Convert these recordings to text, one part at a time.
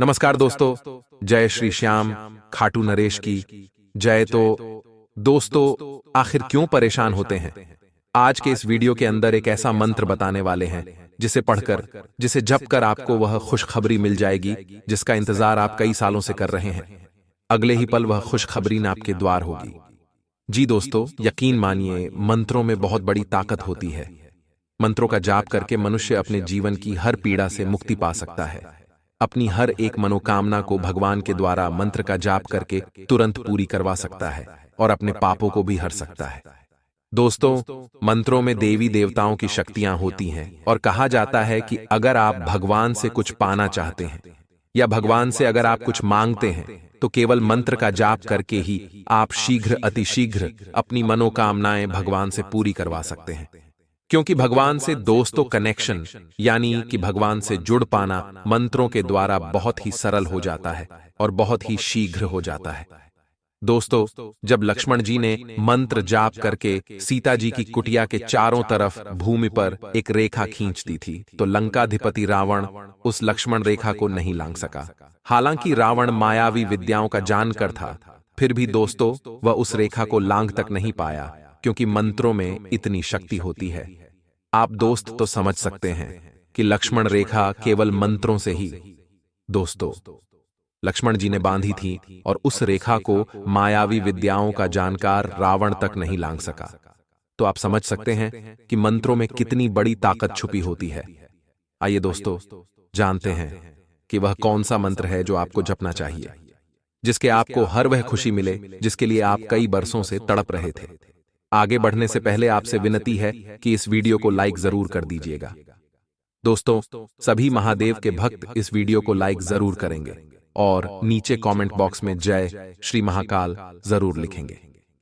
नमस्कार दोस्तों, जय श्री श्याम, खाटू नरेश की जय। तो दोस्तों, आखिर क्यों परेशान होते हैं? आज के इस वीडियो के अंदर एक ऐसा मंत्र बताने वाले हैं जिसे पढ़कर, जिसे जप कर आपको वह खुशखबरी मिल जाएगी जिसका इंतजार आप कई सालों से कर रहे हैं। अगले ही पल वह खुशखबरी न आपके द्वार होगी। जी दोस्तों, यकीन मानिए, मंत्रों में बहुत बड़ी ताकत होती है। मंत्रों का जाप करके मनुष्य अपने जीवन की हर पीड़ा से मुक्ति पा सकता है। अपनी हर एक मनोकामना को भगवान के द्वारा मंत्र का जाप करके तुरंत पूरी करवा सकता है और अपने पापों को भी हर सकता है। दोस्तों, मंत्रों में देवी देवताओं की शक्तियां होती हैं और कहा जाता है कि अगर आप भगवान से कुछ पाना चाहते हैं या भगवान से अगर आप कुछ मांगते हैं तो केवल मंत्र का जाप करके ही आप शीघ्र अतिशीघ्र अपनी मनोकामनाएं भगवान से पूरी करवा सकते हैं। क्योंकि भगवान से दोस्तों कनेक्शन यानी कि भगवान से जुड़ पाना मंत्रों के द्वारा बहुत ही सरल हो जाता है और बहुत ही शीघ्र हो जाता है। दोस्तों, जब लक्ष्मण जी ने मंत्र जाप करके सीता जी की कुटिया के चारों तरफ भूमि पर एक रेखा खींच दी थी तो लंकाधिपति रावण उस लक्ष्मण रेखा को नहीं लांघ सका। हालांकि रावण मायावी विद्याओं का जानकर था, फिर भी दोस्तों वह उस रेखा को लांघ तक नहीं पाया, क्योंकि मंत्रों में इतनी शक्ति होती है। आप दोस्त तो समझ सकते हैं कि लक्ष्मण रेखा केवल मंत्रों से ही दोस्तों लक्ष्मण जी ने बांधी थी और उस रेखा को मायावी विद्याओं का जानकार रावण तक नहीं लांघ सका। तो आप समझ सकते हैं कि मंत्रों में कितनी बड़ी ताकत छुपी होती है। आइए दोस्तों, जानते हैं कि वह कौन सा मंत्र है जो आपको जपना चाहिए, जिसके आपको हर वह खुशी मिले जिसके लिए आप कई बरसों से तड़प रहे थे। आगे बढ़ने से पहले आपसे विनती है कि इस वीडियो को लाइक जरूर कर दीजिएगा। दोस्तों, सभी महादेव के भक्त इस वीडियो को लाइक जरूर करेंगे और नीचे कमेंट बॉक्स में जय श्री महाकाल जरूर लिखेंगे।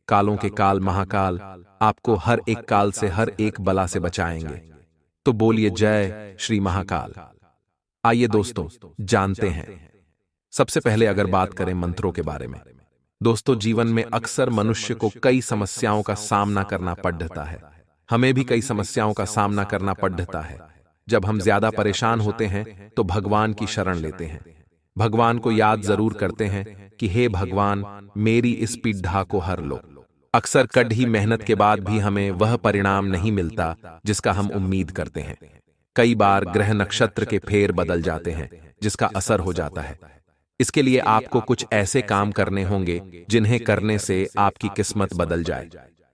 कालों के काल महाकाल आपको हर एक काल से, हर एक बला से बचाएंगे। तो बोलिए जय श्री महाकाल। आइए दोस्तों, जानते हैं। सबसे पहले अगर बात करें मंत्रों के बारे में, दोस्तों जीवन में अक्सर मनुष्य को कई समस्याओं का सामना करना पड़ता है। हमें भी कई समस्याओं का सामना करना पड़ता है। जब हम ज्यादा परेशान होते हैं तो भगवान की शरण लेते हैं। भगवान को याद जरूर करते हैं कि हे भगवान, मेरी इस पीड़ा को हर लो। अक्सर कड़ी मेहनत के बाद भी हमें वह परिणाम नहीं मिलता जिसका हम उम्मीद करते हैं। कई बार ग्रह नक्षत्र के फेर बदल जाते हैं जिसका असर हो जाता है। इसके लिए आपको कुछ ऐसे काम करने होंगे जिन्हें करने से आपकी किस्मत बदल जाए,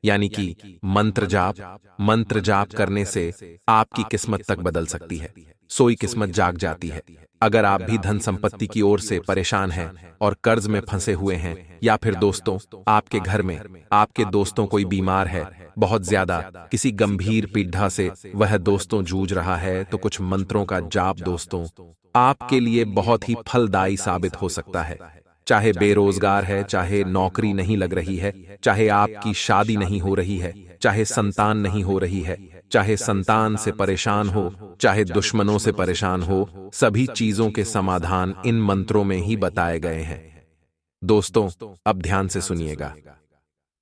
यानी कि मंत्र जाप करने से आपकी किस्मत तक बदल सकती है, सोई किस्मत जाग जाती है। अगर आप भी धन संपत्ति की ओर से परेशान हैं और कर्ज में फंसे हुए हैं, या फिर दोस्तों आपके घर में आपके दोस्तों कोई बीमार है, बहुत ज्यादा किसी गंभीर पीड़ा से वह दोस्तों जूझ रहा है, तो कुछ मंत्रों का जाप दोस्तों आपके लिए बहुत ही फलदायी साबित हो सकता है। चाहे बेरोजगार है, चाहे नौकरी नहीं लग रही है, चाहे आपकी शादी नहीं हो रही है, चाहे संतान नहीं हो रही है, चाहे संतान से परेशान हो, चाहे दुश्मनों से परेशान हो, सभी चीजों के समाधान इन मंत्रों में ही बताए गए हैं। दोस्तों, अब ध्यान से सुनिएगा।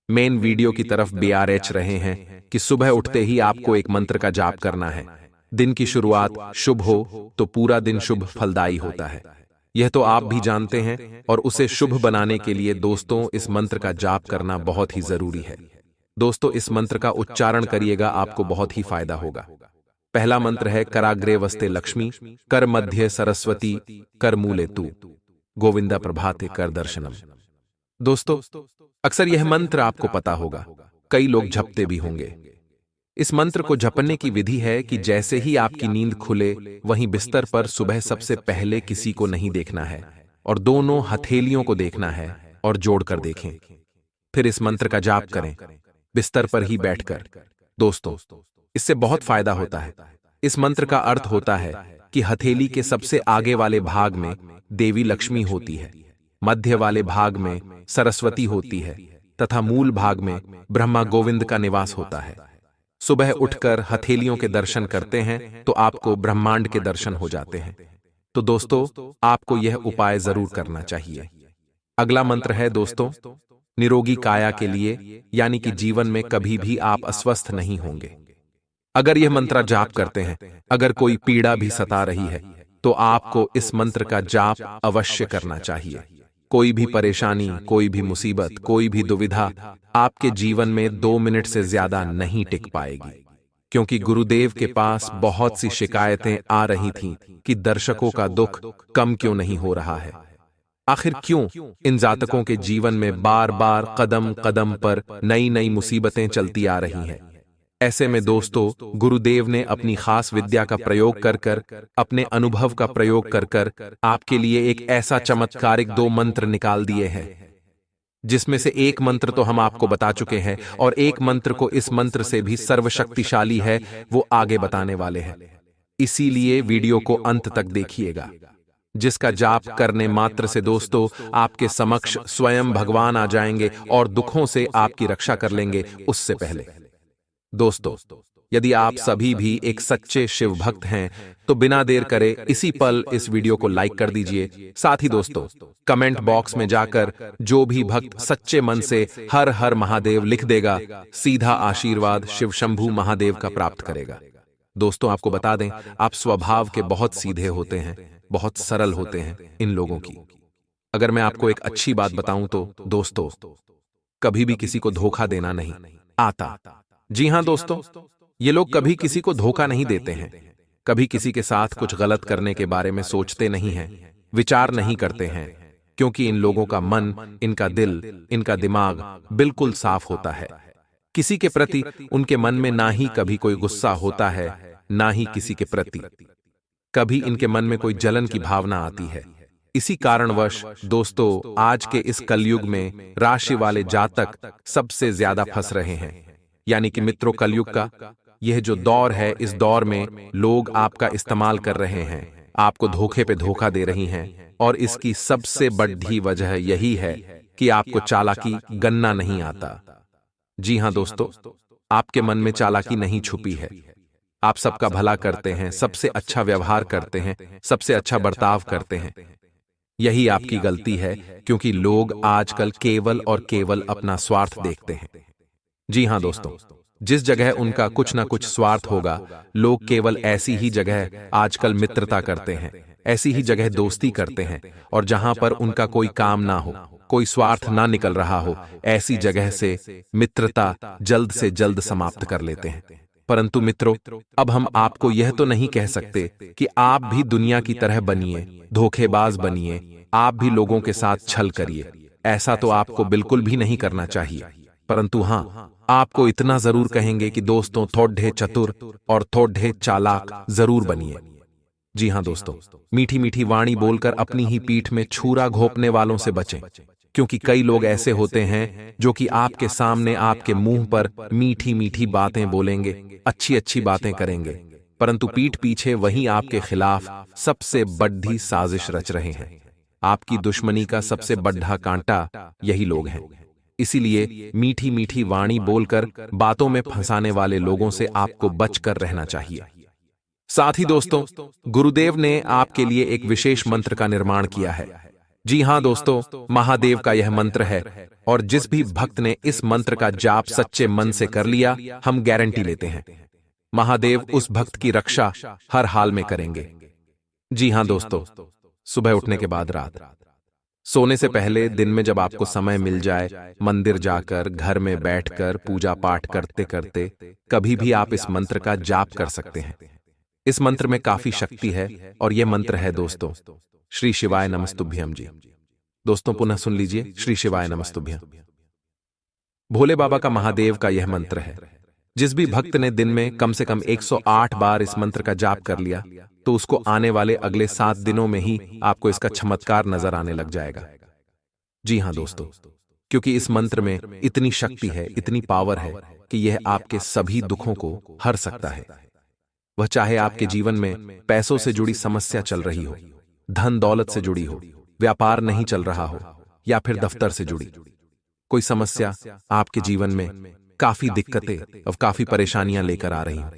मेन वीडियो की तरफ BRH रहे हैं कि सुबह उठते ही आपको एक मंत्र का जाप करना है। दिन की शुरुआत शुभ हो तो पूरा दिन शुभ फलदायी होता है। यह तो आप भी जानते हैं, और उसे शुभ बनाने के लिए दोस्तों इस मंत्र का जाप करना बहुत ही जरूरी है। दोस्तों, इस मंत्र का उच्चारण करिएगा, आपको बहुत ही फायदा होगा। पहला मंत्र है कराग्रे वस्ते लक्ष्मी, कर मध्य सरस्वती, कर मूले तू, गोविंदा प्रभाते कर दर्शनम। दोस्तों, अक्सर यह मंत्र आपको पता होगा, कई लोग जपते भी होंगे। इस मंत्र को जपने की विधि है कि जैसे ही आपकी नींद खुले, वहीं बिस्तर पर सुबह सबसे पहले किसी को नहीं देखना है और दोनों हथेलियों को देखना है और जोड़कर देखें। फिर इस मंत्र का जाप करें बिस्तर पर ही बैठकर। दोस्तों, इससे बहुत फायदा होता है। इस मंत्र का अर्थ होता है कि हथेली के सबसे आगे वाले भाग में देवी लक्ष्मी होती है, मध्य वाले भाग में सरस्वती होती है तथा मूल भाग में ब्रह्मा गोविंद का निवास होता है। सुबह उठकर हथेलियों के दर्शन करते हैं तो आपको ब्रह्मांड के दर्शन हो जाते हैं। तो दोस्तों, आपको यह उपाय जरूर करना चाहिए। अगला मंत्र है दोस्तों निरोगी काया के लिए, यानी कि जीवन में कभी भी आप अस्वस्थ नहीं होंगे। अगर यह मंत्र जाप करते हैं, अगर कोई पीड़ा भी सता रही है, तो आपको इस मंत्र का जाप अवश्य करना चाहिए। कोई भी परेशानी, कोई भी मुसीबत, कोई भी दुविधा आपके जीवन में 2 मिनट से ज्यादा नहीं टिक पाएगी, क्योंकि गुरुदेव के पास बहुत सी शिकायतें आ रही थीं कि दर्शकों का दुख कम क्यों नहीं हो रहा है। आखिर क्यों इन जातकों के जीवन में बार बार कदम कदम पर नई नई मुसीबतें चलती आ रही हैं। ऐसे में दोस्तों, गुरुदेव ने अपनी खास विद्या का प्रयोग कर कर, अपने अनुभव का प्रयोग कर कर आपके लिए एक ऐसा चमत्कारिक 2 मंत्र निकाल दिए हैं, जिसमें से एक मंत्र तो हम आपको बता चुके हैं और एक मंत्र को इस मंत्र से भी सर्वशक्तिशाली है, वो आगे बताने वाले हैं। इसीलिए वीडियो को अंत तक देखिएगा, जिसका जाप करने मात्र से दोस्तों आपके समक्ष स्वयं भगवान आ जाएंगे और दुखों से आपकी रक्षा कर लेंगे। उससे पहले दोस्तों, यदि आप सभी भी एक सच्चे शिव भक्त हैं तो बिना देर करे इसी पल इस वीडियो को लाइक कर दीजिए। साथ ही दोस्तों, कमेंट बॉक्स में जाकर जो भी भक्त सच्चे मन से हर हर महादेव लिख देगा, सीधा आशीर्वाद शिव शंभू महादेव का प्राप्त करेगा। दोस्तों, आपको बता दें, आप स्वभाव के बहुत सीधे होते हैं, बहुत सरल होते हैं इन लोगों की। अगर मैं आपको एक अच्छी बात बताऊं तो दोस्तों, कभी भी किसी को धोखा देना नहीं आता। जी हां दोस्तों, ये लोग कभी किसी को धोखा नहीं देते हैं, कभी किसी के साथ कुछ गलत करने के बारे में सोचते नहीं हैं, विचार नहीं करते हैं, क्योंकि इन लोगों का मन, इनका दिल, इनका दिमाग बिल्कुल साफ होता है। किसी के प्रति उनके मन में ना ही कभी कोई गुस्सा होता है, ना ही किसी के प्रति कभी इनके मन में कोई जलन की भावना आती है। इसी कारणवश दोस्तों, आज के इस कलयुग में राशि वाले जातक सबसे ज्यादा फंस रहे हैं। यानी कि मित्रों, कलयुग का यह जो दौर है, इस दौर में लोग आपका इस्तेमाल कर रहे हैं, आपको धोखे पे धोखा दे रही हैं, और इसकी सबसे बड़ी वजह यही है कि आपको चालाकी गनना नहीं आता। जी हां दोस्तों, आपके मन में चालाकी नहीं छुपी है। आप सबका भला करते हैं, सबसे अच्छा व्यवहार करते हैं, सबसे अच्छा बर्ताव करते हैं। यही आपकी गलती है, क्योंकि लोग आजकल केवल और केवल अपना स्वार्थ देखते हैं। जी हां दोस्तों, जिस जगह उनका कुछ ना कुछ स्वार्थ होगा, लोग केवल ऐसी ही जगह आजकल मित्रता करते हैं, ऐसी ही जगह दोस्ती करते हैं, और जहां पर उनका कोई काम ना हो, कोई स्वार्थ ना निकल रहा हो, ऐसी जगह से मित्रता जल्द से जल्द समाप्त कर लेते हैं। परंतु मित्रों, अब हम आपको यह तो नहीं कह सकते कि आप भी दुनिया की तरह बनिए, धोखेबाज बनिए, आप भी लोगों के साथ छल करिए। ऐसा तो आपको बिल्कुल भी नहीं करना चाहिए। परंतु हां, आपको इतना जरूर कहेंगे कि दोस्तों, थोड़े चतुर और थोड़े चालाक जरूर बनिए। जी हां दोस्तों, मीठी मीठी वाणी बोलकर अपनी ही पीठ में छुरा घोंपने वालों से बचें, क्योंकि कई लोग ऐसे होते हैं जो कि आपके सामने आपके मुंह पर मीठी मीठी बातें बोलेंगे, अच्छी अच्छी बातें करेंगे, परंतु पीठ पीछे वही आपके खिलाफ सबसे बड़ी साजिश रच रहे हैं। आपकी दुश्मनी का सबसे बड़ा कांटा यही लोग हैं। इसीलिए मीठी मीठी वाणी बोलकर बातों में फंसाने वाले लोगों से आपको बचकर रहना चाहिए। साथ ही दोस्तों, गुरुदेव ने आपके लिए एक विशेष मंत्र का निर्माण किया है। जी हां दोस्तों, महादेव का यह मंत्र है, और जिस भी भक्त ने इस मंत्र का जाप सच्चे मन से कर लिया, हम गारंटी लेते हैं, महादेव उस भक्त की रक्षा हर हाल में करेंगे। जी हां दोस्तों, सुबह उठने के बाद रात सोने से पहले दिन में जब आपको समय मिल जाए, मंदिर जाकर, घर में बैठकर पूजा पाठ करते करते कभी भी आप इस मंत्र का जाप कर सकते हैं। इस मंत्र में काफी शक्ति है, और यह मंत्र है दोस्तों, श्री शिवाय नमस्तुभ्यम। जी दोस्तों, पुनः सुन लीजिए, श्री शिवाय नमस्तुभ्यम। भोले बाबा का, महादेव का यह मंत्र है। जिस भी भक्त ने दिन में कम से कम 108 बार इस मंत्र का जाप कर लिया, तो उसको आने वाले अगले 7 दिनों में ही आपको इसका चमत्कार नजर आने लग जाएगा। जी हां दोस्तों, क्योंकि इस मंत्र में इतनी शक्ति है, इतनी पावर है कि यह आपके सभी दुखों को हर सकता है। वह चाहे आपके जीवन में पैसों से जुड़ी समस्या चल रही हो, धन दौलत से जुड़ी हो, व्यापार नहीं चल रहा हो, या फिर दफ्तर से जुड़ी कोई समस्या आपके जीवन में काफी दिक्कतें और काफी परेशानियां लेकर आ रही हो,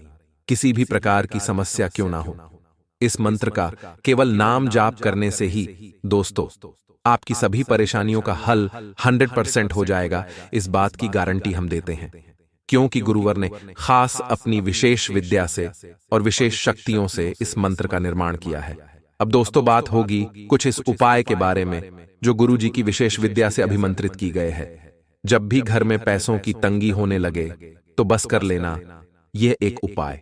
किसी भी प्रकार की समस्या क्यों ना हो, इस मंत्र का केवल नाम जाप करने से ही दोस्तों आपकी सभी परेशानियों का हल 100% हो जाएगा। इस बात की गारंटी हम देते हैं, क्योंकि गुरुवर ने खास अपनी विशेष विद्या से और विशेष शक्तियों से इस मंत्र का निर्माण किया है। अब दोस्तों बात होगी कुछ इस उपाय के बारे में जो गुरुजी की विशेष विद्या से अभिमंत्रित की गए है। जब भी घर में पैसों की तंगी होने लगे तो बस कर लेना यह एक उपाय।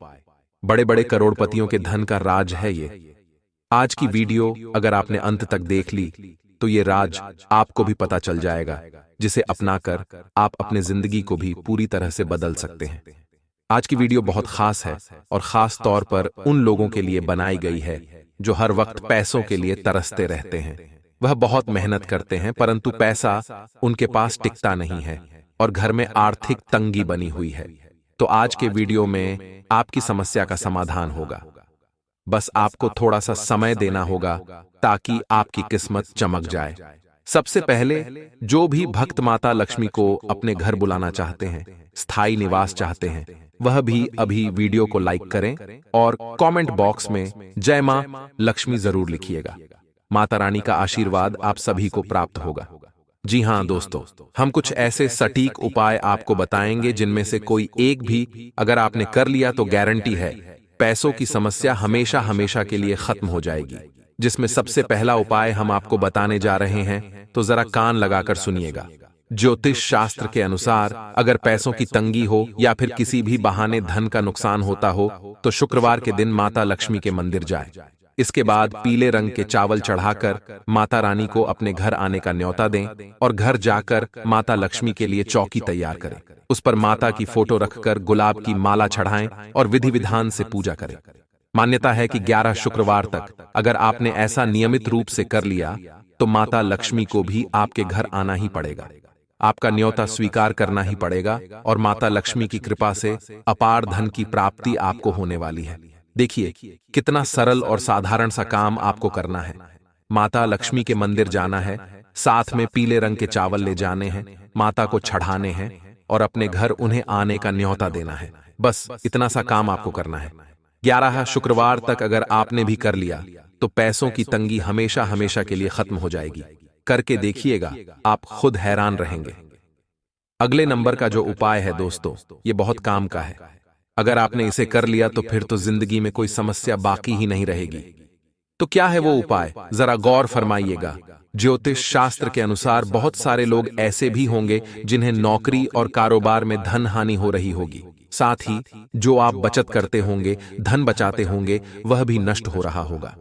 बड़े बड़े करोड़पतियों के धन का राज है ये। आज की वीडियो अगर आपने अंत तक देख ली तो ये राज आपको भी पता चल जाएगा, जिसे अपनाकर आप अपने जिंदगी को भी पूरी तरह से बदल सकते हैं। आज की वीडियो बहुत खास है और खास तौर पर उन लोगों के लिए बनाई गई है जो हर वक्त पैसों के लिए तरसते रहते हैं। वह बहुत मेहनत करते हैं परंतु पैसा उनके पास टिकता नहीं है और घर में आर्थिक तंगी बनी हुई है। तो आज के वीडियो में आपकी समस्या का समाधान होगा। बस आपको थोड़ा सा समय देना होगा ताकि आपकी किस्मत चमक जाए। सबसे पहले जो भी भक्त माता लक्ष्मी को अपने घर बुलाना चाहते हैं, स्थायी निवास चाहते हैं, वह भी अभी वीडियो को लाइक करें और कमेंट बॉक्स में जय मां लक्ष्मी जरूर लिखिएगा। माता रानी का आशीर्वाद आप सभी को प्राप्त होगा। जी हां दोस्तों, हम कुछ ऐसे सटीक उपाय आपको बताएंगे जिनमें से कोई एक भी अगर आपने कर लिया तो गारंटी है पैसों की समस्या हमेशा हमेशा के लिए खत्म हो जाएगी। जिसमें सबसे पहला उपाय हम आपको बताने जा रहे हैं, तो जरा कान लगाकर सुनिएगा। ज्योतिष शास्त्र के अनुसार अगर पैसों की तंगी हो या फिर किसी भी बहाने धन का नुकसान होता हो तो शुक्रवार के दिन माता लक्ष्मी के मंदिर जाए। इसके बाद पीले रंग के चावल चढ़ाकर माता रानी को अपने घर आने का न्योता दें और घर जाकर माता लक्ष्मी के लिए चौकी तैयार करें। उस पर माता की फोटो रखकर गुलाब की माला चढ़ाएं और विधि विधान से पूजा करें। मान्यता है कि 11 शुक्रवार तक अगर आपने ऐसा नियमित रूप से कर लिया तो माता लक्ष्मी को भी आपके घर आना ही पड़ेगा। आपका न्योता स्वीकार करना ही पड़ेगा और माता लक्ष्मी की कृपा से अपार धन की प्राप्ति आपको होने वाली है। देखिए कितना सरल और साधारण सा काम आपको करना है। माता लक्ष्मी के मंदिर जाना है, साथ में पीले रंग के चावल ले जाने हैं, माता को चढ़ाने हैं और अपने घर उन्हें आने का न्योता देना है। बस इतना सा काम आपको करना है। 11 शुक्रवार तक अगर आपने भी कर लिया तो पैसों की तंगी हमेशा हमेशा के लिए खत्म हो जाएगी। करके देखिएगा, आप खुद हैरान रहेंगे। अगले नंबर का जो उपाय है दोस्तों, ये बहुत काम का है। अगर आपने इसे कर लिया तो फिर तो जिंदगी में कोई समस्या बाकी ही नहीं रहेगी। तो क्या है वो उपाय, जरा गौर फरमाइएगा। ज्योतिष शास्त्र के अनुसार बहुत सारे लोग ऐसे भी होंगे जिन्हें नौकरी और कारोबार में धन हानि हो रही होगी। साथ ही जो आप बचत करते होंगे, धन बचाते होंगे, वह भी नष्ट हो रहा होगा।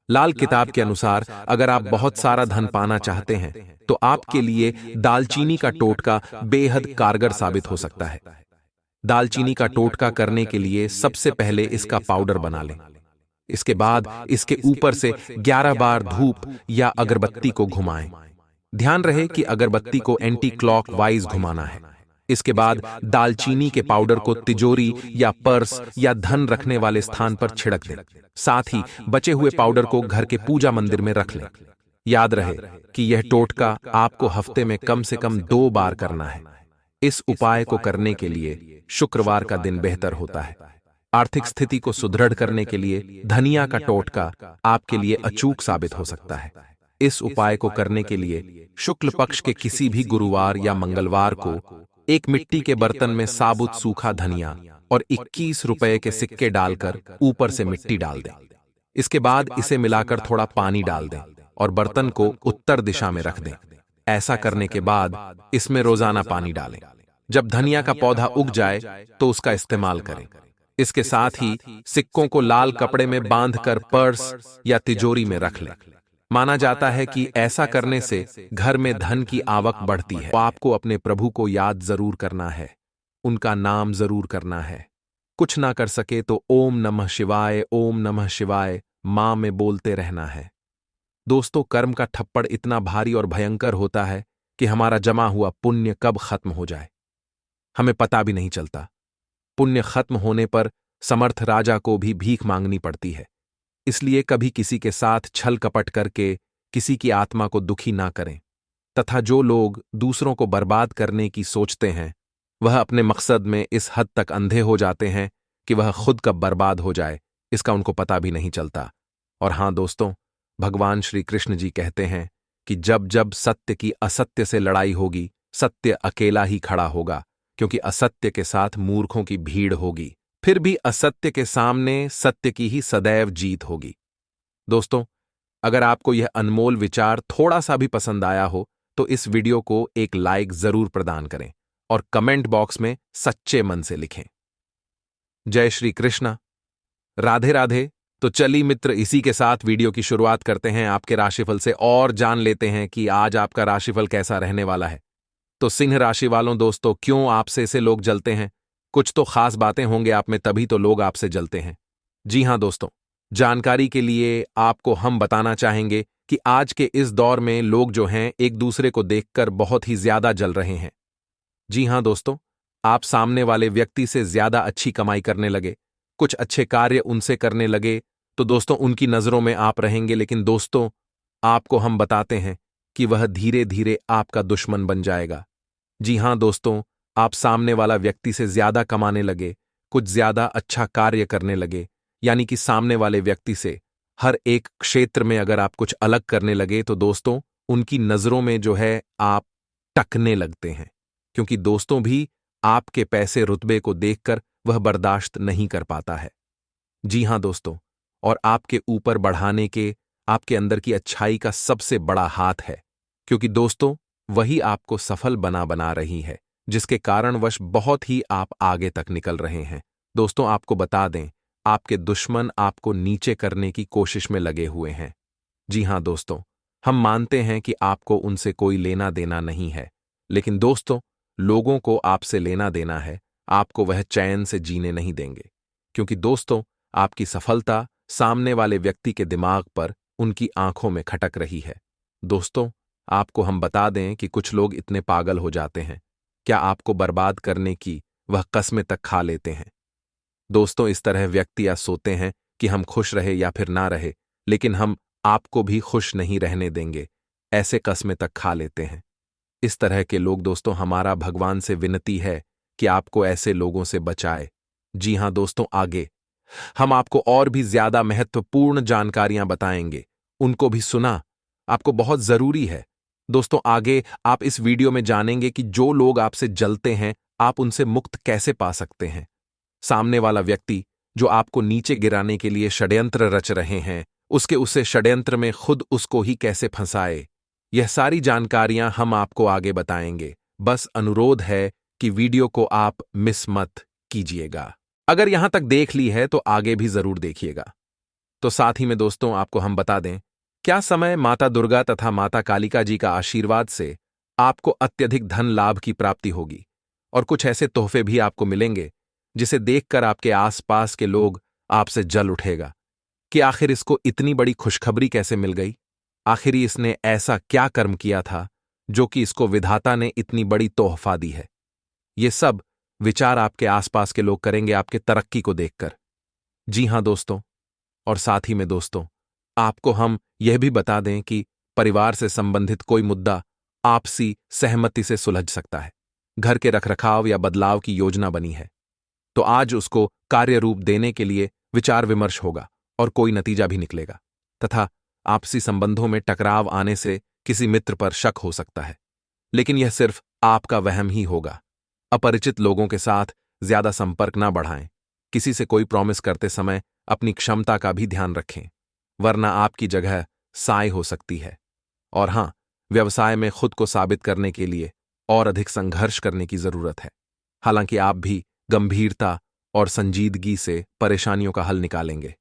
लाल किताब के अनुसार अगर आप बहुत सारा धन पाना चाहते हैं तो आपके लिए दालचीनी का टोटका बेहद कारगर साबित हो सकता है। दालचीनी का टोटका करने के लिए सबसे पहले इसका पाउडर बना लें। इसके बाद इसके ऊपर से 11 बार धूप या अगरबत्ती को घुमाएं। ध्यान रहे कि अगरबत्ती को एंटी क्लॉक वाइज घुमाना है। इसके बाद दालचीनी के पाउडर को तिजोरी या पर्स या धन रखने वाले स्थान पर छिड़क दें। साथ ही बचे हुए पाउडर को घर के पूजा मंदिर में रख लें। याद रहे कि यह टोटका आपको हफ्ते में कम से कम 2 बार करना है। इस उपाय को करने के लिए शुक्रवार का दिन बेहतर होता है। आर्थिक स्थिति को सुदृढ़ करने के लिए धनिया का टोटका आपके लिए अचूक साबित हो सकता है। इस उपाय को करने के लिए शुक्ल पक्ष के किसी भी गुरुवार या मंगलवार को एक मिट्टी के बर्तन में साबुत सूखा धनिया और 21 रुपए के सिक्के डालकर ऊपर से मिट्टी डाल दें। इसके बाद इसे मिलाकर थोड़ा पानी डाल दें और बर्तन को उत्तर दिशा में रख दें। ऐसा करने के बाद इसमें रोजाना पानी डालें। जब धनिया का पौधा उग जाए तो उसका इस्तेमाल करें। इसके साथ ही सिक्कों को लाल कपड़े में बांधकर पर्स या तिजोरी में रख लें। माना जाता है कि ऐसा करने से घर में धन की आवक बढ़ती है। तो आपको अपने प्रभु को याद जरूर करना है, उनका नाम जरूर करना है। कुछ ना कर सके तो ओम नमः शिवाय, ओम नमः शिवाय मां में बोलते रहना है। दोस्तों, कर्म का ठप्पड़ इतना भारी और भयंकर होता है कि हमारा जमा हुआ पुण्य कब खत्म हो जाए हमें पता भी नहीं चलता। पुण्य खत्म होने पर समर्थ राजा को भी भीख मांगनी पड़ती है। इसलिए कभी किसी के साथ छल कपट करके किसी की आत्मा को दुखी ना करें। तथा जो लोग दूसरों को बर्बाद करने की सोचते हैं वह अपने मकसद में इस हद तक अंधे हो जाते हैं कि वह खुद कब बर्बाद हो जाए इसका उनको पता भी नहीं चलता। और हां दोस्तों, भगवान श्री कृष्ण जी कहते हैं कि जब जब सत्य की असत्य से लड़ाई होगी, सत्य अकेला ही खड़ा होगा, क्योंकि असत्य के साथ मूर्खों की भीड़ होगी। फिर भी असत्य के सामने सत्य की ही सदैव जीत होगी। दोस्तों, अगर आपको यह अनमोल विचार थोड़ा सा भी पसंद आया हो तो इस वीडियो को एक लाइक जरूर प्रदान करें और कमेंट बॉक्स में सच्चे मन से लिखें। जय श्री कृष्णा, राधे राधे। तो चलिए मित्र, इसी के साथ वीडियो की शुरुआत करते हैं आपके राशिफल से और जान लेते हैं कि आज आपका राशिफल कैसा रहने वाला है। तो सिंह राशि वालों दोस्तों, क्यों आपसे से लोग जलते हैं? कुछ तो खास बातें होंगे आप में, तभी तो लोग आपसे जलते हैं। जी हां दोस्तों, जानकारी के लिए आपको हम बताना चाहेंगे कि आज के इस दौर में लोग जो हैं एक दूसरे को देखकर बहुत ही ज्यादा जल रहे हैं। जी हां दोस्तों, आप सामने वाले व्यक्ति से ज्यादा अच्छी कमाई करने लगे, कुछ अच्छे कार्य उनसे करने लगे तो दोस्तों उनकी नजरों में आप रहेंगे, लेकिन दोस्तों आपको हम बताते हैं कि वह धीरे धीरे आपका दुश्मन बन जाएगा। जी हां दोस्तों, आप सामने वाला व्यक्ति से ज्यादा कमाने लगे, कुछ ज्यादा अच्छा कार्य करने लगे, यानी कि सामने वाले व्यक्ति से हर एक क्षेत्र में अगर आप कुछ अलग करने लगे तो दोस्तों उनकी नजरों में जो है आप टकने लगते हैं, क्योंकि दोस्तों भी आपके पैसे रुतबे को देखकर वह बर्दाश्त नहीं कर पाता है। जी हां दोस्तों, और आपके ऊपर बढ़ाने के आपके अंदर की अच्छाई का सबसे बड़ा हाथ है, क्योंकि दोस्तों वही आपको सफल बना बना रही है, जिसके कारणवश बहुत ही आप आगे तक निकल रहे हैं। दोस्तों आपको बता दें, आपके दुश्मन आपको नीचे करने की कोशिश में लगे हुए हैं। जी हां दोस्तों, हम मानते हैं कि आपको उनसे कोई लेना देना नहीं है, लेकिन दोस्तों लोगों को आपसे लेना देना है, आपको वह चैन से जीने नहीं देंगे, क्योंकि दोस्तों आपकी सफलता सामने वाले व्यक्ति के दिमाग पर, उनकी आंखों में खटक रही है। दोस्तों आपको हम बता दें कि कुछ लोग इतने पागल हो जाते हैं, क्या आपको बर्बाद करने की वह कस्में तक खा लेते हैं। दोस्तों इस तरह व्यक्ति या सोते हैं कि हम खुश रहे या फिर ना रहे, लेकिन हम आपको भी खुश नहीं रहने देंगे, ऐसे कस्में तक खा लेते हैं। इस तरह के लोग दोस्तों, हमारा भगवान से विनती है कि आपको ऐसे लोगों से बचाए। जी हां दोस्तों, आगे हम आपको और भी ज्यादा महत्वपूर्ण जानकारियां बताएंगे, उनको भी सुना आपको बहुत जरूरी है। दोस्तों आगे आप इस वीडियो में जानेंगे कि जो लोग आपसे जलते हैं आप उनसे मुक्त कैसे पा सकते हैं। सामने वाला व्यक्ति जो आपको नीचे गिराने के लिए षड्यंत्र रच रहे हैं, उसे षड्यंत्र में खुद उसको ही कैसे फंसाए, यह सारी जानकारियां हम आपको आगे बताएंगे। बस अनुरोध है कि वीडियो को आप मिस मत कीजिएगा। अगर यहां तक देख ली है तो आगे भी जरूर देखिएगा। तो साथ ही में दोस्तों आपको हम बता दें, क्या समय माता दुर्गा तथा माता कालिका जी का आशीर्वाद से आपको अत्यधिक धन लाभ की प्राप्ति होगी और कुछ ऐसे तोहफे भी आपको मिलेंगे जिसे देखकर आपके आसपास के लोग आपसे जल उठेगा कि आखिर इसको इतनी बड़ी खुशखबरी कैसे मिल गई, आखिर इसने ऐसा क्या कर्म किया था जो कि इसको विधाता ने इतनी बड़ी तोहफा दी है। ये सब विचार आपके आसपास के लोग करेंगे आपके तरक्की को देखकर। जी हां दोस्तों, और साथ ही में दोस्तों आपको हम यह भी बता दें कि परिवार से संबंधित कोई मुद्दा आपसी सहमति से सुलझ सकता है। घर के रखरखाव या बदलाव की योजना बनी है तो आज उसको कार्य रूप देने के लिए विचार विमर्श होगा और कोई नतीजा भी निकलेगा, तथा आपसी संबंधों में टकराव आने से किसी मित्र पर शक हो सकता है, लेकिन यह सिर्फ आपका वहम ही होगा। अपरिचित लोगों के साथ ज्यादा संपर्क ना बढ़ाएं। किसी से कोई प्रॉमिस करते समय अपनी क्षमता का भी ध्यान रखें, वरना आपकी जगह साय हो सकती है। और हां, व्यवसाय में खुद को साबित करने के लिए और अधिक संघर्ष करने की जरूरत है। हालांकि आप भी गंभीरता और संजीदगी से परेशानियों का हल निकालेंगे।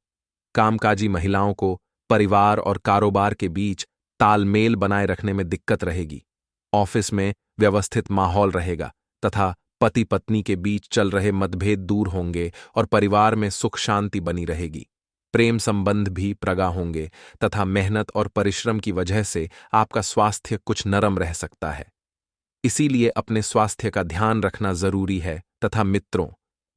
कामकाजी महिलाओं को परिवार और कारोबार के बीच तालमेल बनाए रखने में दिक्कत रहेगी। ऑफिस में व्यवस्थित माहौल रहेगा तथा पति पत्नी के बीच चल रहे मतभेद दूर होंगे और परिवार में सुख शांति बनी रहेगी। प्रेम संबंध भी प्रगाढ़ होंगे तथा मेहनत और परिश्रम की वजह से आपका स्वास्थ्य कुछ नरम रह सकता है। इसीलिए अपने स्वास्थ्य का ध्यान रखना जरूरी है। तथा मित्रों,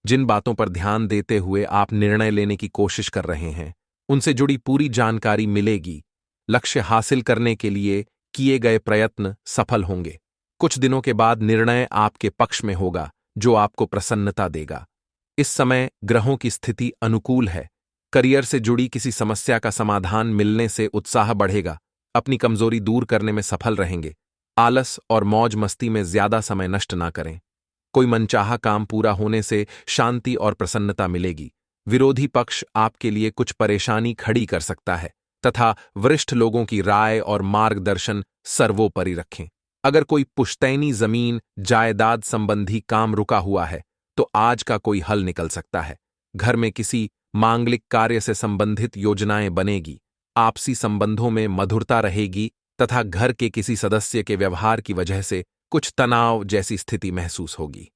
जिन बातों पर ध्यान देते हुए आप निर्णय लेने की कोशिश कर रहे हैं, उनसे जुड़ी पूरी जानकारी मिलेगी। लक्ष्य हासिल करने के लिए किए गए प्रयत्न सफल होंगे। कुछ दिनों के बाद निर्णय आपके पक्ष में होगा जो आपको प्रसन्नता देगा। इस समय ग्रहों की स्थिति अनुकूल है। करियर से जुड़ी किसी समस्या का समाधान मिलने से उत्साह बढ़ेगा। अपनी कमजोरी दूर करने में सफल रहेंगे। आलस और मौज मस्ती में ज्यादा समय नष्ट ना करें। कोई मनचाहा काम पूरा होने से शांति और प्रसन्नता मिलेगी। विरोधी पक्ष आपके लिए कुछ परेशानी खड़ी कर सकता है, तथा वरिष्ठ लोगों की राय और मार्गदर्शन सर्वोपरि रखें। अगर कोई पुश्तैनी जमीन जायदाद संबंधी काम रुका हुआ है तो आज का कोई हल निकल सकता है। घर में किसी मांगलिक कार्य से संबंधित योजनाएं बनेगी, आपसी संबंधों में मधुरता रहेगी तथा घर के किसी सदस्य के व्यवहार की वजह से कुछ तनाव जैसी स्थिति महसूस होगी।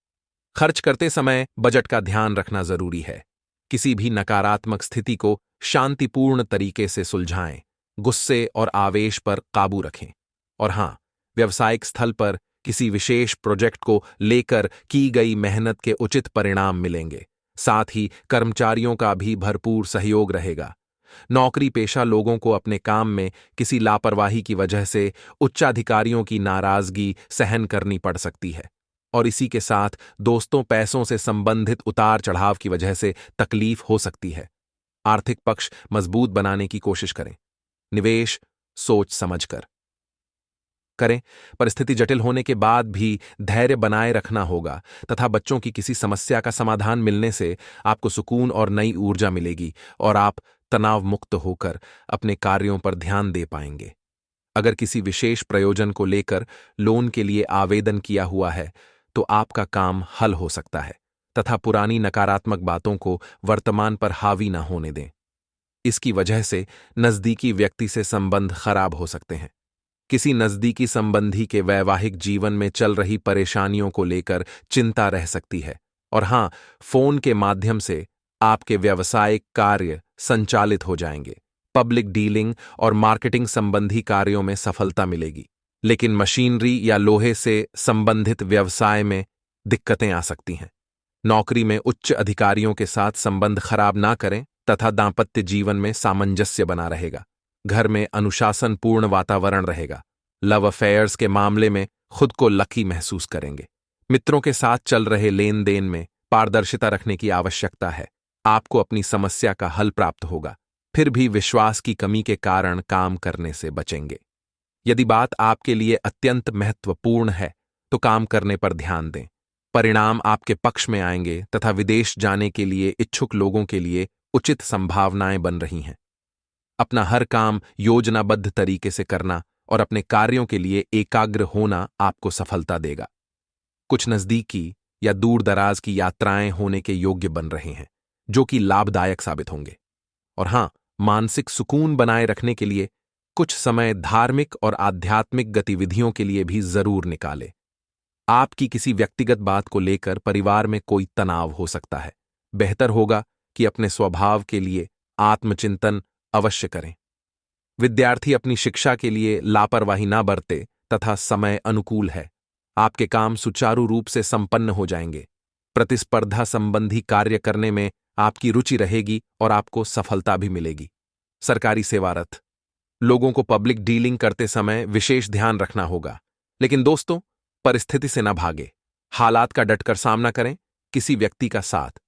खर्च करते समय बजट का ध्यान रखना जरूरी है। किसी भी नकारात्मक स्थिति को शांतिपूर्ण तरीके से सुलझाएं, गुस्से और आवेश पर काबू रखें। और हां, व्यावसायिक स्थल पर किसी विशेष प्रोजेक्ट को लेकर की गई मेहनत के उचित परिणाम मिलेंगे। साथ ही कर्मचारियों का भी भरपूर सहयोग रहेगा। नौकरी पेशा लोगों को अपने काम में किसी लापरवाही की वजह से उच्चाधिकारियों की नाराजगी सहन करनी पड़ सकती है, और इसी के साथ दोस्तों पैसों से संबंधित उतार चढ़ाव की वजह से तकलीफ हो सकती है। आर्थिक पक्ष मजबूत बनाने की कोशिश करें। निवेश सोच समझकर करें। परिस्थिति जटिल होने के बाद भी धैर्य बनाए रखना होगा तथा बच्चों की किसी समस्या का समाधान मिलने से आपको सुकून और नई ऊर्जा मिलेगी और आप तनाव मुक्त होकर अपने कार्यों पर ध्यान दे पाएंगे। अगर किसी विशेष प्रयोजन को लेकर लोन के लिए आवेदन किया हुआ है तो आपका काम हल हो सकता है तथा पुरानी नकारात्मक बातों को वर्तमान पर हावी न होने दें। इसकी वजह से नजदीकी व्यक्ति से संबंध खराब हो सकते हैं। किसी नजदीकी संबंधी के वैवाहिक जीवन में चल रही परेशानियों को लेकर चिंता रह सकती है। और हां, फोन के माध्यम से आपके व्यावसायिक कार्य संचालित हो जाएंगे। पब्लिक डीलिंग और मार्केटिंग संबंधी कार्यों में सफलता मिलेगी, लेकिन मशीनरी या लोहे से संबंधित व्यवसाय में दिक्कतें आ सकती हैं। नौकरी में उच्च अधिकारियों के साथ संबंध खराब ना करें तथा दांपत्य जीवन में सामंजस्य बना रहेगा। घर में अनुशासनपूर्ण वातावरण रहेगा। लव अफेयर्स के मामले में खुद को लकी महसूस करेंगे। मित्रों के साथ चल रहे लेन देन में पारदर्शिता रखने की आवश्यकता है। आपको अपनी समस्या का हल प्राप्त होगा, फिर भी विश्वास की कमी के कारण काम करने से बचेंगे। यदि बात आपके लिए अत्यंत महत्वपूर्ण है तो काम करने पर ध्यान दें। परिणाम आपके पक्ष में आएंगे तथा विदेश जाने के लिए इच्छुक लोगों के लिए उचित संभावनाएं बन रही हैं। अपना हर काम योजनाबद्ध तरीके से करना और अपने कार्यों के लिए एकाग्र होना आपको सफलता देगा। कुछ नजदीकी या दूर दराज की यात्राएं होने के योग्य बन रहे हैं, जो कि लाभदायक साबित होंगे। और हां, मानसिक सुकून बनाए रखने के लिए कुछ समय धार्मिक और आध्यात्मिक गतिविधियों के लिए भी जरूर निकालें। आपकी किसी व्यक्तिगत बात को लेकर परिवार में कोई तनाव हो सकता है। बेहतर होगा कि अपने स्वभाव के लिए आत्मचिंतन अवश्य करें। विद्यार्थी अपनी शिक्षा के लिए लापरवाही ना बरते तथा समय अनुकूल है। आपके काम सुचारू रूप से संपन्न हो जाएंगे। प्रतिस्पर्धा संबंधी कार्य करने में आपकी रुचि रहेगी और आपको सफलता भी मिलेगी। सरकारी सेवारत लोगों को पब्लिक डीलिंग करते समय विशेष ध्यान रखना होगा, लेकिन दोस्तों, परिस्थिति से न भागे। हालात का डटकर सामना करें। किसी व्यक्ति का साथ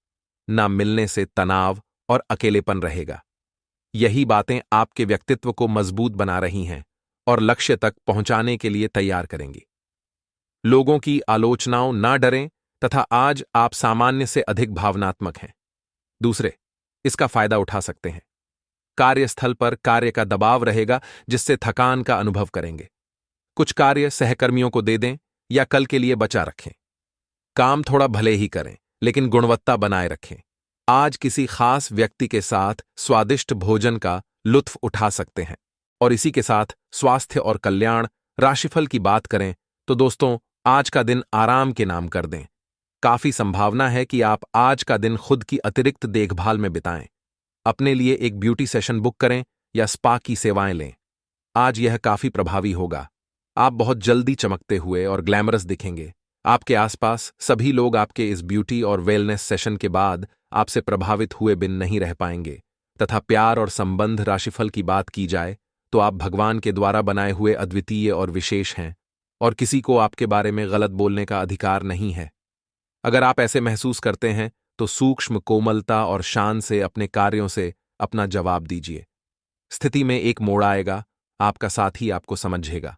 न मिलने से तनाव और अकेलेपन रहेगा। यही बातें आपके व्यक्तित्व को मजबूत बना रही हैं और लक्ष्य तक पहुंचाने के लिए तैयार करेंगी। लोगों की आलोचनाओं ना डरें तथा आज आप सामान्य से अधिक भावनात्मक हैं। दूसरे इसका फायदा उठा सकते हैं। कार्यस्थल पर कार्य का दबाव रहेगा, जिससे थकान का अनुभव करेंगे। कुछ कार्य सहकर्मियों को दे दें या कल के लिए बचा रखें। काम थोड़ा भले ही करें, लेकिन गुणवत्ता बनाए रखें। आज किसी खास व्यक्ति के साथ स्वादिष्ट भोजन का लुत्फ उठा सकते हैं। और इसी के साथ स्वास्थ्य और कल्याण राशिफल की बात करें तो दोस्तों, आज का दिन आराम के नाम कर दें। काफी संभावना है कि आप आज का दिन खुद की अतिरिक्त देखभाल में बिताएं। अपने लिए एक ब्यूटी सेशन बुक करें या स्पा की सेवाएं लें। आज यह काफी प्रभावी होगा। आप बहुत जल्दी चमकते हुए और ग्लैमरस दिखेंगे। आपके आसपास सभी लोग आपके इस ब्यूटी और वेलनेस सेशन के बाद आपसे प्रभावित हुए बिन नहीं रह पाएंगे। तथा प्यार और संबंध राशिफल की बात की जाए तो आप भगवान के द्वारा बनाए हुए अद्वितीय और विशेष हैं और किसी को आपके बारे में गलत बोलने का अधिकार नहीं है। अगर आप ऐसे महसूस करते हैं तो सूक्ष्म कोमलता और शान से अपने कार्यों से अपना जवाब दीजिए। स्थिति में एक मोड़ आएगा, आपका साथी आपको समझेगा।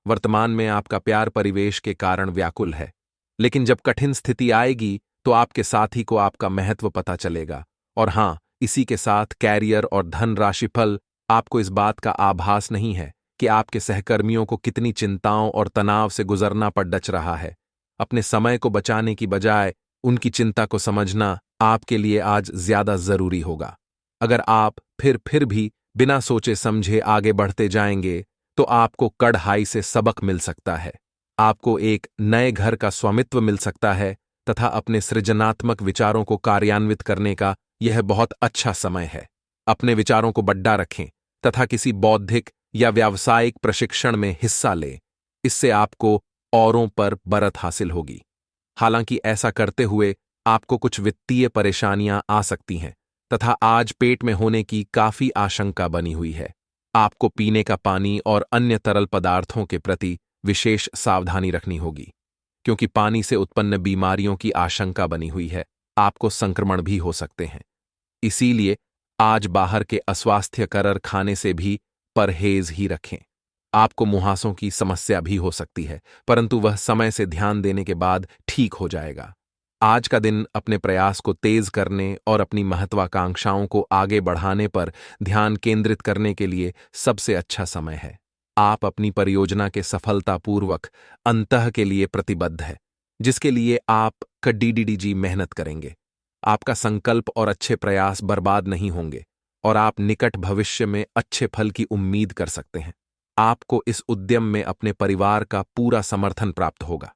वर्तमान में आपका प्यार परिवेश के कारण व्याकुल है, लेकिन जब कठिन स्थिति आएगी तो आपके साथी को आपका महत्व पता चलेगा। और हां, इसी के साथ कैरियर और धन राशिफल आपको इस बात का आभास नहीं है कि आपके सहकर्मियों को कितनी चिंताओं और तनाव से गुजरना पड़ डच रहा है। अपने समय को बचाने की बजाय उनकी चिंता को समझना आपके लिए आज ज्यादा जरूरी होगा। अगर आप फिर भी बिना सोचे समझे आगे बढ़ते जाएंगे तो आपको कड़हाई से सबक मिल सकता है। आपको एक नए घर का स्वामित्व मिल सकता है तथा अपने सृजनात्मक विचारों को कार्यान्वित करने का यह बहुत अच्छा समय है। अपने विचारों को बड्डा रखें तथा किसी बौद्धिक या व्यावसायिक प्रशिक्षण में हिस्सा लें। इससे आपको औरों पर बरत हासिल होगी। हालांकि ऐसा करते हुए आपको कुछ वित्तीय परेशानियां आ सकती हैं तथा आज पेट में होने की काफी आशंका बनी हुई है। आपको पीने का पानी और अन्य तरल पदार्थों के प्रति विशेष सावधानी रखनी होगी, क्योंकि पानी से उत्पन्न बीमारियों की आशंका बनी हुई है। आपको संक्रमण भी हो सकते हैं। इसीलिए आज बाहर के अस्वास्थ्यकर खाने से भी परहेज ही रखें। आपको मुहासों की समस्या भी हो सकती है, परंतु वह समय से ध्यान देने के बाद ठीक हो जाएगा। आज का दिन अपने प्रयास को तेज करने और अपनी महत्वाकांक्षाओं को आगे बढ़ाने पर ध्यान केंद्रित करने के लिए सबसे अच्छा समय है। आप अपनी परियोजना के सफलतापूर्वक अंतः के लिए प्रतिबद्ध है, जिसके लिए आप कड़ीडीडीजी मेहनत करेंगे। आपका संकल्प और अच्छे प्रयास बर्बाद नहीं होंगे और आप निकट भविष्य में अच्छे फल की उम्मीद कर सकते हैं। आपको इस उद्यम में अपने परिवार का पूरा समर्थन प्राप्त होगा।